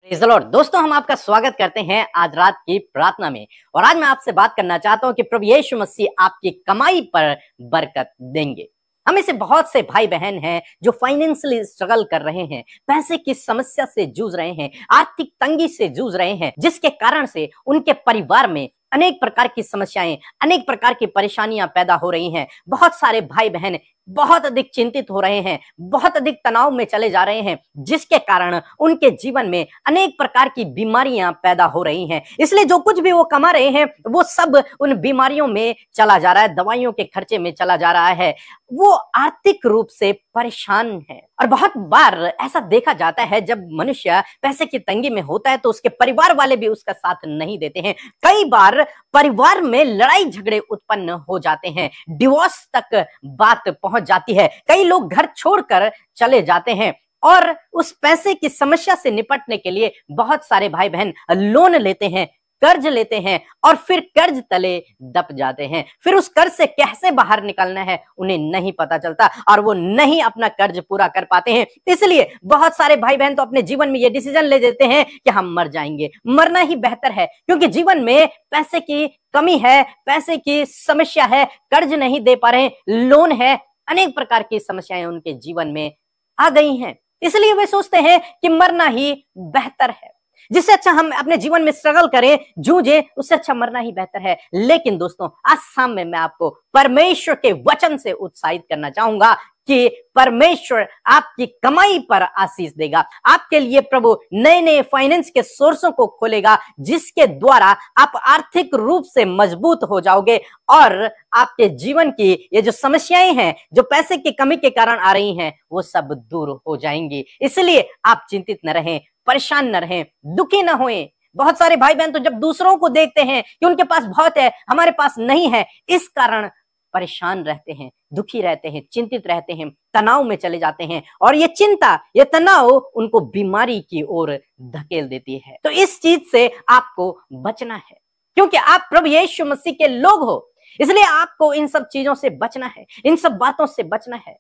Praise the Lord. दोस्तों, हम आपका स्वागत करते हैं आज रात की प्रार्थना में। और आज मैं आपसे बात करना चाहता हूं कि प्रभु यीशु मसीह आपकी कमाई पर बरकत देंगे। हम में से बहुत से भाई बहन हैं जो फाइनेंशियली स्ट्रगल कर रहे हैं, पैसे की समस्या से जूझ रहे हैं, आर्थिक तंगी से जूझ रहे हैं, जिसके कारण से उनके परिवार में अनेक प्रकार की समस्याएं, अनेक प्रकार की परेशानियां पैदा हो रही हैं। बहुत सारे भाई बहन बहुत अधिक चिंतित हो रहे हैं, बहुत अधिक तनाव में चले जा रहे हैं, जिसके कारण उनके जीवन में अनेक प्रकार की बीमारियां पैदा हो रही हैं। इसलिए जो कुछ भी वो कमा रहे हैं वो सब उन बीमारियों में चला जा रहा है, दवाइयों के खर्चे में चला जा रहा है। वो आर्थिक रूप से परेशान है। और बहुत बार ऐसा देखा जाता है, जब मनुष्य पैसे की तंगी में होता है तो उसके परिवार वाले भी उसका साथ नहीं देते हैं। कई बार परिवार में लड़ाई झगड़े उत्पन्न हो जाते हैं, डिवोर्स तक बात पहुंच जाती है। कई लोग घर छोड़कर चले जाते हैं और उस पैसे की समस्या से निपटने के लिए बहुत सारे भाई बहन लोन लेते हैं, कर्ज लेते हैं और फिर कर्ज तले दब जाते हैं। फिर उस कर्ज से कैसे बाहर निकलना है उन्हें नहीं पता चलता और वो नहीं अपना कर्ज पूरा कर पाते हैं। इसलिए बहुत सारे भाई बहन तो अपने जीवन में ये डिसीजन ले लेते हैं कि हम मर जाएंगे, मरना ही बेहतर है, क्योंकि जीवन में पैसे की कमी है, पैसे की समस्या है, कर्ज नहीं दे पा रहे, लोन है, अनेक प्रकार की समस्याएं उनके जीवन में आ गई हैं। इसलिए वे सोचते हैं कि मरना ही बेहतर है। जिससे अच्छा हम अपने जीवन में स्ट्रगल करें, जूझे, उससे अच्छा मरना ही बेहतर है। लेकिन दोस्तों, आज शाम में मैं आपको परमेश्वर के वचन से उत्साहित करना चाहूंगा कि परमेश्वर आपकी कमाई पर आशीष देगा। आपके लिए प्रभु नए नए फाइनेंस के सोर्सों को खोलेगा, जिसके द्वारा आप आर्थिक रूप से मजबूत हो जाओगे और आपके जीवन की ये जो समस्याएं हैं, जो पैसे की कमी के कारण आ रही हैं, वो सब दूर हो जाएंगी। इसलिए आप चिंतित न रहें, परेशान न रहें, दुखी न होएं। बहुत सारे भाई बहन तो जब दूसरों को देखते हैं कि उनके पास बहुत है, हमारे पास नहीं है, इस कारण परेशान रहते हैं, दुखी रहते हैं, चिंतित रहते हैं, तनाव में चले जाते हैं और ये चिंता, ये तनाव उनको बीमारी की ओर धकेल देती है। तो इस चीज से आपको बचना है, क्योंकि आप प्रभु यीशु मसीह के लोग हो। इसलिए आपको इन सब चीजों से बचना है, इन सब बातों से बचना है।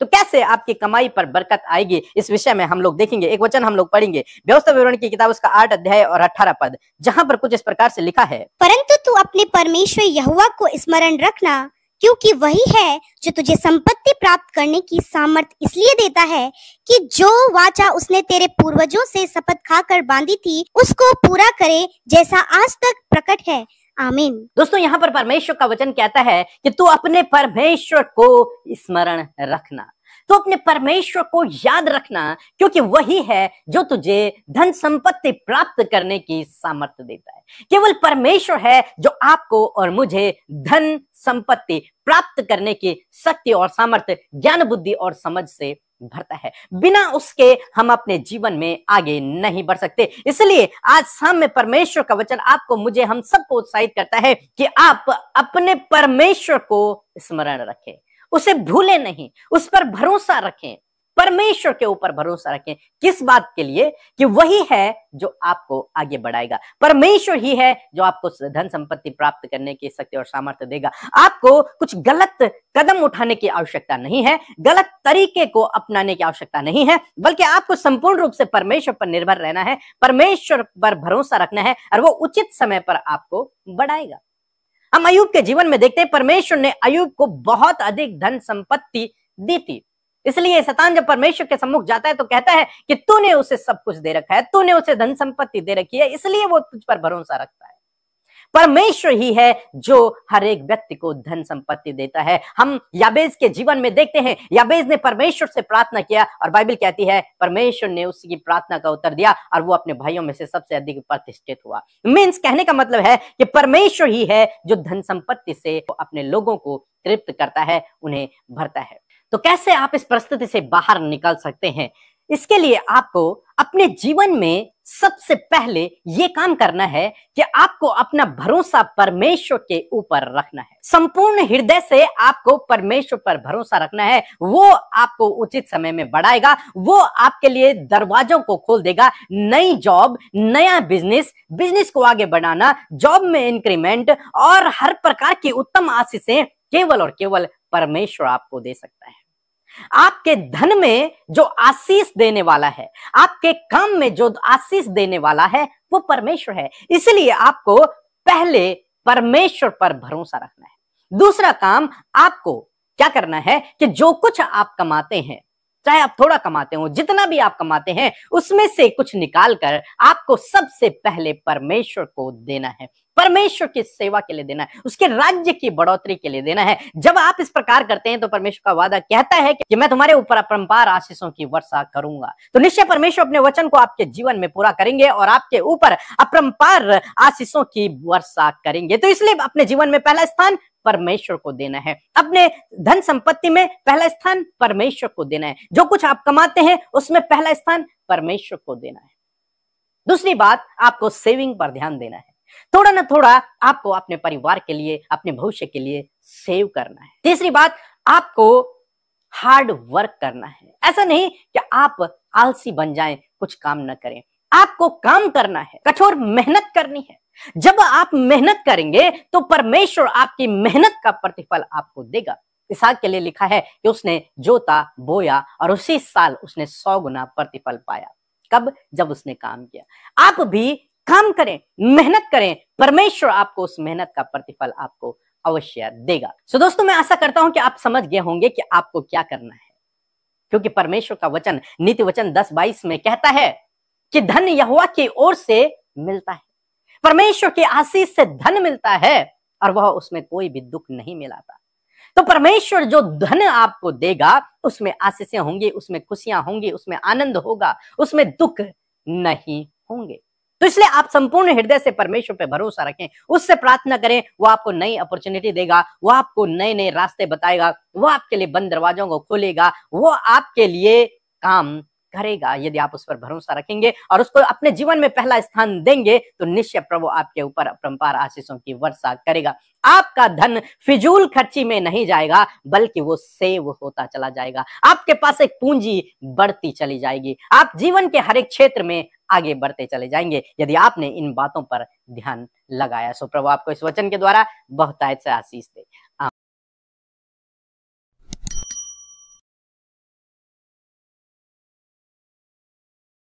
तो कैसे आपकी कमाई पर बरकत आएगी, इस विषय में हम लोग देखेंगे। एक वचन हम लोग पढ़ेंगे, व्यवस्था विवरण की किताब उसका 8 अध्याय और 18 पद, जहां पर कुछ इस प्रकार से लिखा है, परंतु तू अपने परमेश्वर यहोवा को स्मरण रखना, क्योंकि वही है जो तुझे संपत्ति प्राप्त करने की सामर्थ इसलिए देता है कि जो वाचा उसने तेरे पूर्वजों से शपथ खाकर बांधी थी उसको पूरा करे, जैसा आज तक प्रकट है। आमीन। दोस्तों, यहाँ पर परमेश्वर का वचन कहता है कि तू अपने परमेश्वर को स्मरण रखना, तो अपने परमेश्वर को याद रखना, क्योंकि वही है जो तुझे धन संपत्ति प्राप्त करने की सामर्थ्य देता है। केवल परमेश्वर है जो आपको और मुझे धन संपत्ति प्राप्त करने की शक्ति और सामर्थ्य, ज्ञान बुद्धि और समझ से भरता है। बिना उसके हम अपने जीवन में आगे नहीं बढ़ सकते। इसलिए आज शाम में परमेश्वर का वचन आपको, मुझे, हम सबको उत्साहित करता है कि आप अपने परमेश्वर को स्मरण रखें, उसे भूलें नहीं, उस पर भरोसा रखें, परमेश्वर के ऊपर भरोसा रखें। किस बात के लिए? कि वही है जो आपको आगे बढ़ाएगा। परमेश्वर ही है जो आपको धन संपत्ति प्राप्त करने की शक्ति और सामर्थ्य देगा। आपको कुछ गलत कदम उठाने की आवश्यकता नहीं है, गलत तरीके को अपनाने की आवश्यकता नहीं है, बल्कि आपको संपूर्ण रूप से परमेश्वर पर निर्भर रहना है, परमेश्वर पर भरोसा रखना है और वो उचित समय पर आपको बढ़ाएगा। हम अय्यूब के जीवन में देखते हैं, परमेश्वर ने अय्यूब को बहुत अधिक धन संपत्ति दी थी। इसलिए शैतान जब परमेश्वर के सम्मुख जाता है तो कहता है कि तूने उसे सब कुछ दे रखा है, तूने उसे धन संपत्ति दे रखी है, इसलिए वो तुझ पर भरोसा रखता है। परमेश्वर ही है जो हर एक व्यक्ति को धन संपत्ति देता है। हम याबेज के जीवन में देखते हैं, याबेज ने परमेश्वर से प्रार्थना किया और बाइबल कहती है परमेश्वर ने उसकी प्रार्थना का उत्तर दिया और वो अपने भाइयों में से सबसे अधिक प्रतिष्ठित हुआ। मीन्स कहने का मतलब है कि परमेश्वर ही है जो धन संपत्ति से अपने लोगों को तृप्त करता है, उन्हें भरता है। तो कैसे आप इस परिस्थिति से बाहर निकल सकते हैं? इसके लिए आपको अपने जीवन में सबसे पहले ये काम करना है कि आपको अपना भरोसा परमेश्वर के ऊपर रखना है। संपूर्ण हृदय से आपको परमेश्वर पर भरोसा रखना है। वो आपको उचित समय में बढ़ाएगा, वो आपके लिए दरवाजों को खोल देगा। नई जॉब, नया बिजनेस को आगे बढ़ाना, जॉब में इंक्रीमेंट और हर प्रकार की उत्तम आशीषें केवल और केवल परमेश्वर आपको दे सकता है। आपके धन में जो आशीष देने वाला है, आपके काम में जो आशीष देने वाला है, वो परमेश्वर है। इसलिए आपको पहले परमेश्वर पर भरोसा रखना है। दूसरा काम आपको क्या करना है कि जो कुछ आप कमाते हैं, चाहे आप थोड़ा कमाते हो, जितना भी आप कमाते हैं, उसमें से कुछ निकाल कर आपको सबसे पहले परमेश्वर को देना है, परमेश्वर की सेवा के लिए देना है, उसके राज्य की बढ़ोतरी के लिए देना है। जब आप इस प्रकार करते हैं तो परमेश्वर का वादा कहता है कि मैं तुम्हारे ऊपर अपरंपार आशीषों की वर्षा करूंगा। तो निश्चय परमेश्वर अपने वचन को आपके जीवन में पूरा करेंगे और आपके ऊपर अपरंपार आशीषों की वर्षा करेंगे। तो इसलिए अपने जीवन में पहला स्थान परमेश्वर को देना है, अपने धन संपत्ति में पहला स्थान परमेश्वर को देना है, जो कुछ आप कमाते हैं उसमें पहला स्थान परमेश्वर को देना है। दूसरी बात, आपको सेविंग पर ध्यान देना है। थोड़ा ना थोड़ा आपको अपने परिवार के लिए, अपने भविष्य के लिए सेव करना है। तीसरी बात, आपको हार्ड वर्क करना है। ऐसा नहीं कि आप आलसी बन जाएं, कुछ काम न करें। आपको काम करना है, कठोर मेहनत करनी है। जब आप मेहनत करेंगे तो परमेश्वर आपकी मेहनत का प्रतिफल आपको देगा। इसहाक के लिए लिखा है कि उसने जोता, बोया और उसी साल उसने 100 गुना प्रतिफल पाया। कब? जब उसने काम किया। आप भी काम करें, मेहनत करें, परमेश्वर आपको उस मेहनत का प्रतिफल आपको अवश्य देगा। सो दोस्तों, मैं आशा करता हूं कि आप समझ गए होंगे कि आपको क्या करना है, क्योंकि परमेश्वर का वचन नीति वचन 10:22 में कहता है कि धन यहोवा की ओर से मिलता है। परमेश्वर की आशीष से धन मिलता है और वह उसमें कोई भी दुख नहीं मिलाता। तो परमेश्वर जो धन आपको देगा उसमें आशीषें होंगी, उसमें खुशियां होंगी, उसमें आनंद होगा, उसमें दुख नहीं होंगे। तो इसलिए आप संपूर्ण हृदय से परमेश्वर पे भरोसा रखें, उससे प्रार्थना करें। वो आपको नई अपॉर्चुनिटी देगा, वो आपको नए नए रास्ते बताएगा, वो आपके लिए बंद दरवाजों को खोलेगा, वो आपके लिए काम करेगा। यदि आप उस पर भरोसा रखेंगे और उसको अपने जीवन में पहला स्थान देंगे तो निश्चय प्रभु आपके ऊपर अपरंपार आशीषों की वर्षा करेगा। आपका धन फिजूल खर्ची में नहीं जाएगा, बल्कि वो सेव होता चला जाएगा। आपके पास एक पूंजी बढ़ती चली जाएगी। आप जीवन के हर एक क्षेत्र में आगे बढ़ते चले जाएंगे यदि आपने इन बातों पर ध्यान लगाया। सो प्रभु आपको इस वचन के द्वारा बहुतायत से आशीष दे।